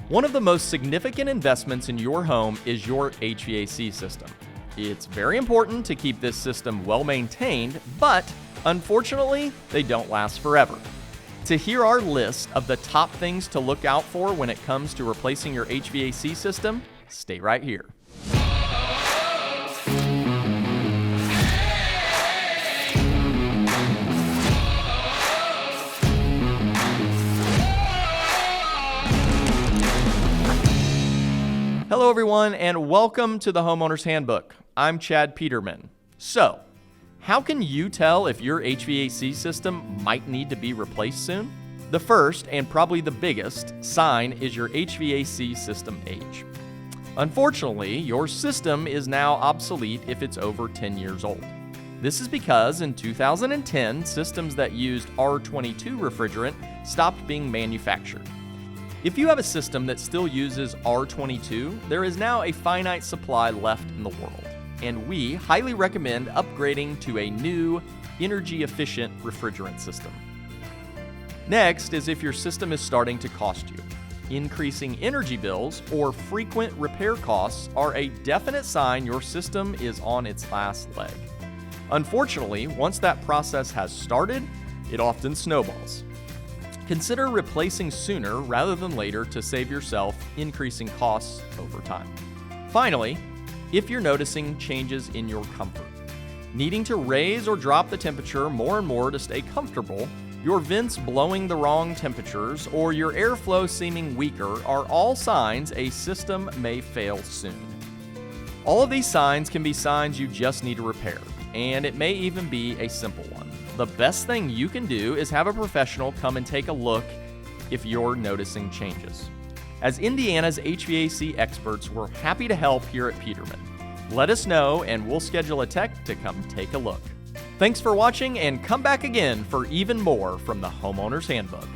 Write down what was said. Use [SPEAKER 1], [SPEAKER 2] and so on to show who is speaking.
[SPEAKER 1] One of the most significant investments in your home is your HVAC system. It's very important to keep this system well maintained, but unfortunately, they don't last forever. To hear our list of the top things to look out for when it comes to replacing your HVAC system, stay right here. Hello everyone, and welcome to the Homeowner's Handbook. I'm Chad Peterman. So, how can you tell if your HVAC system might need to be replaced soon? The first, and probably the biggest, sign is your HVAC system age. Unfortunately, your system is now obsolete if it's over 10 years old. This is because in 2010, systems that used R22 refrigerant stopped being manufactured. If you have a system that still uses R22, there is now a finite supply left in the world, and we highly recommend upgrading to a new, energy-efficient refrigerant system. Next is if your system is starting to cost you. Increasing energy bills or frequent repair costs are a definite sign your system is on its last leg. Unfortunately, once that process has started, it often snowballs. Consider replacing sooner rather than later to save yourself increasing costs over time. Finally, if you're noticing changes in your comfort, needing to raise or drop the temperature more and more to stay comfortable, your vents blowing the wrong temperatures, or your airflow seeming weaker are all signs a system may fail soon. All of these signs can be signs you just need to repair, and it may even be a simple one. The best thing you can do is have a professional come and take a look if you're noticing changes. As Indiana's HVAC experts, we're happy to help here at Peterman. Let us know and we'll schedule a tech to come take a look. Thanks for watching, and come back again for even more from the Homeowner's Handbook.